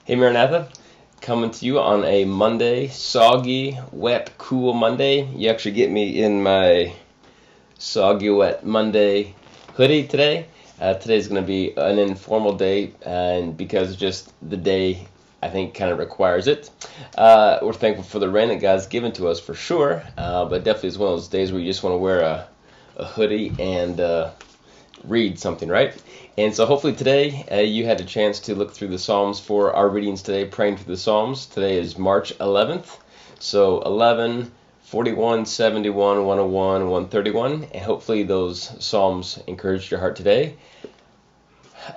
Hey Maranatha, coming to you on a Monday, soggy, wet, cool Monday. You actually get me in my soggy, wet Monday hoodie today. Today's going to be an informal day, and because just the day I think kind of requires it. We're thankful for the rain that God's given to us for sure, but definitely it's one of those days where you just want to wear a hoodie and read something, right? And so hopefully today you had a chance to look through the Psalms for our readings today, praying through the Psalms. Today is March 11th, so 11, 41, 71, 101, 131, and hopefully those Psalms encouraged your heart today.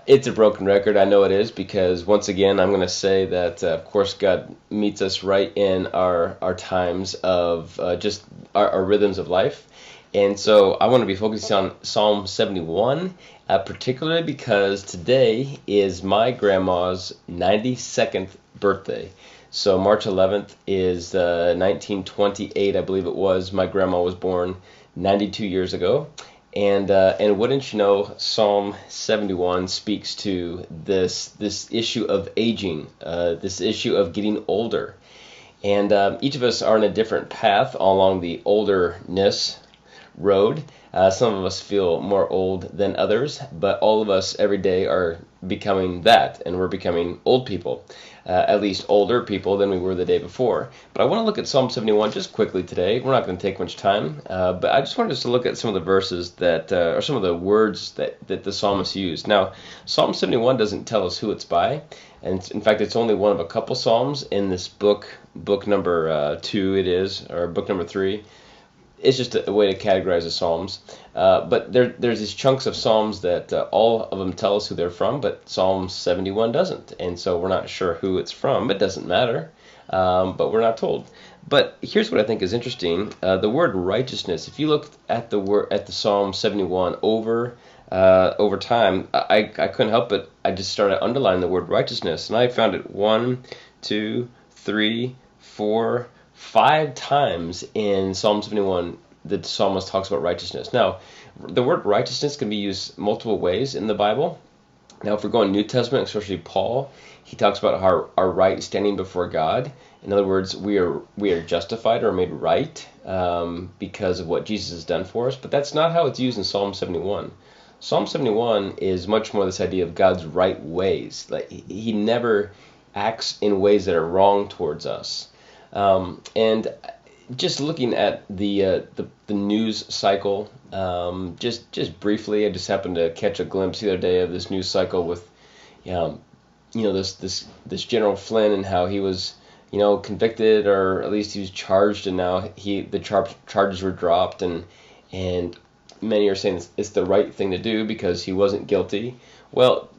It's a broken record, I know it is, because once again I'm going to say that of course God meets us right in our times of just our rhythms of life. And so I want to be focusing on Psalm 71, particularly because today is my grandma's 92nd birthday. So March 11th is 1928, I believe it was. My grandma was born 92 years ago. And wouldn't you know, Psalm 71 speaks to this issue of aging, this issue of getting older. And each of us are in a different path along the olderness road. Some of us feel more old than others, but all of us every day are becoming that, and we're becoming old people, at least older people than we were the day before. But I want to look at Psalm 71 just quickly today. We're not going to take much time, but I just wanted us to look at some of the verses that, or some of the words that the psalmist used. Now, Psalm 71 doesn't tell us who it's by, and in fact, it's only one of a couple psalms in this book number 2 it is, or book number 3. It's just a way to categorize the Psalms. But there's these chunks of Psalms that all of them tell us who they're from, but Psalm 71 doesn't. And so we're not sure who it's from. It doesn't matter, but we're not told. But here's what I think is interesting. The word righteousness, if you look at the Psalm 71 over time, I couldn't help but I just started underlining the word righteousness. And I found it 1, 2, 3, 4, 5 times in Psalm 71 the psalmist talks about righteousness. Now, the word righteousness can be used multiple ways in the Bible. Now, if we're going New Testament, especially Paul, he talks about our right standing before God. In other words, we are justified or made right because of what Jesus has done for us. But that's not how it's used in Psalm 71. Psalm 71 is much more this idea of God's right ways. Like he never acts in ways that are wrong towards us. And just looking at the news cycle, just briefly, I just happened to catch a glimpse the other day of this news cycle with, this General Flynn and how he was, convicted, or at least he was charged, and now the charges were dropped, and many are saying it's the right thing to do because he wasn't guilty. Well,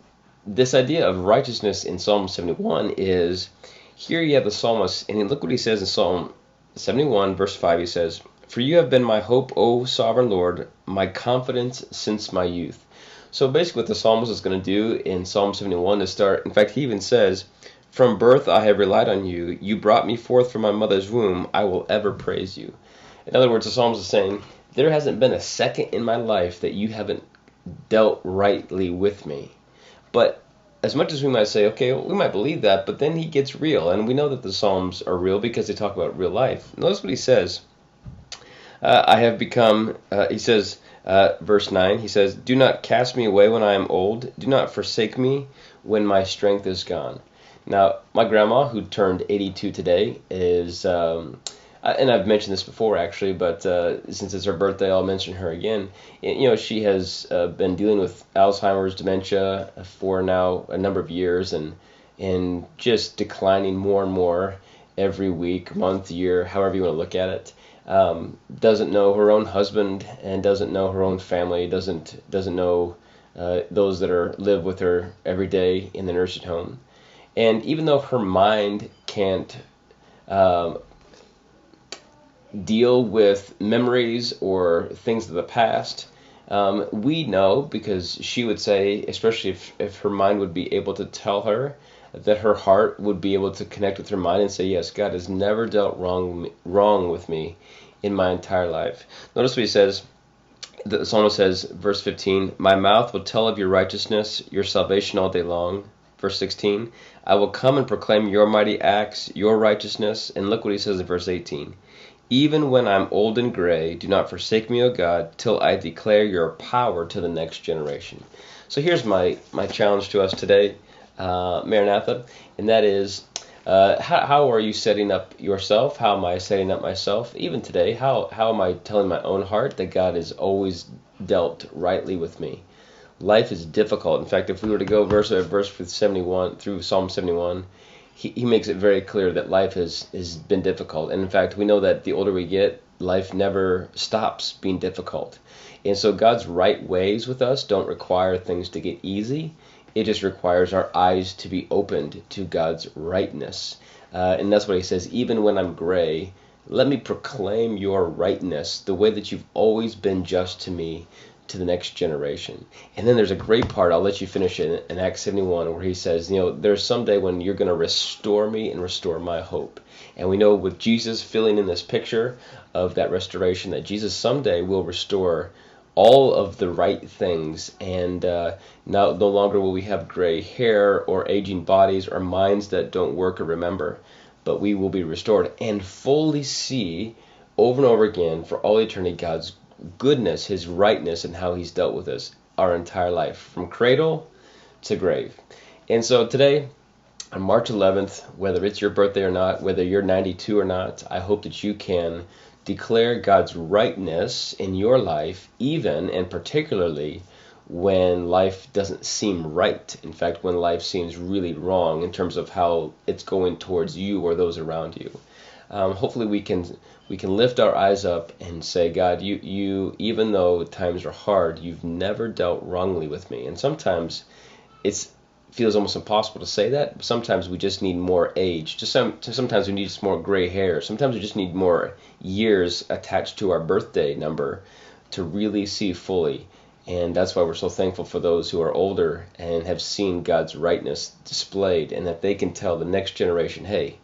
this idea of righteousness in Psalm 71 is. Here you have the psalmist, and look what he says in Psalm 71, verse 5. He says, "For you have been my hope, O sovereign Lord, my confidence since my youth." So basically what the psalmist is going to do in Psalm 71 is start, in fact, he even says, "From birth I have relied on you. You brought me forth from my mother's womb. I will ever praise you." In other words, the psalmist is saying, there hasn't been a second in my life that you haven't dealt rightly with me. But as much as we might say, okay, well, we might believe that, but then he gets real, and we know that the Psalms are real because they talk about real life. Notice what he says. I have become, he says, verse 9, he says, "Do not cast me away when I am old. Do not forsake me when my strength is gone." Now, my grandma, who turned 82 today, is, and I've mentioned this before actually, but since it's her birthday, I'll mention her again. She has been dealing with Alzheimer's, dementia for now a number of years, and just declining more and more every week, month, year, however you want to look at it. Doesn't know her own husband and doesn't know her own family. Doesn't know those that live with her every day in the nursing home. And even though her mind can't deal with memories or things of the past, we know, because she would say, especially if her mind would be able to tell her, that her heart would be able to connect with her mind and say, yes, God has never dealt wrong with me in my entire life. Notice what he says. The psalmist says, verse 15, "My mouth will tell of your righteousness, your salvation all day long. verse 16, I will come and proclaim your mighty acts, your righteousness. And look what he says in verse 18. Even when I'm old and gray, do not forsake me, O God, till I declare your power to the next generation. So here's my challenge to us today, Maranatha, and that is, how are you setting up yourself? How am I setting up myself? Even today, how am I telling my own heart that God has always dealt rightly with me? Life is difficult. In fact, if we were to go verse by verse through Psalm 71, he makes it very clear that life has been difficult. And in fact, we know that the older we get, life never stops being difficult. And so God's right ways with us don't require things to get easy. It just requires our eyes to be opened to God's rightness. And that's what he says, even when I'm gray, let me proclaim your rightness, the way that you've always been just to me, to the next generation. And then there's a great part, I'll let you finish it, in Acts 71, where he says, there's someday when you're going to restore me and restore my hope. And we know with Jesus filling in this picture of that restoration, that Jesus someday will restore all of the right things, and no longer will we have gray hair or aging bodies or minds that don't work or remember, but we will be restored and fully see over and over again for all eternity God's goodness, his rightness, and how he's dealt with us our entire life, from cradle to grave. And so today, on March 11th, whether it's your birthday or not, whether you're 92 or not, I hope that you can declare God's rightness in your life, even and particularly when life doesn't seem right. In fact, when life seems really wrong in terms of how it's going towards you or those around you. Hopefully we can lift our eyes up and say, God, you even though times are hard, you've never dealt wrongly with me. And sometimes it feels almost impossible to say that. But sometimes we just need more age. Sometimes we need just more gray hair. Sometimes we just need more years attached to our birthday number to really see fully. And that's why we're so thankful for those who are older and have seen God's rightness displayed, and that they can tell the next generation, hey,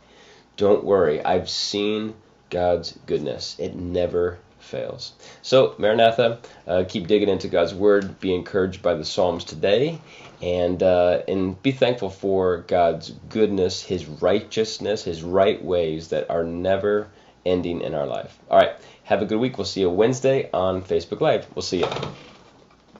don't worry, I've seen God's goodness. It never fails. So, Maranatha, keep digging into God's Word. Be encouraged by the Psalms today, and be thankful for God's goodness, his righteousness, his right ways that are never ending in our life. All right, have a good week. We'll see you Wednesday on Facebook Live. We'll see you.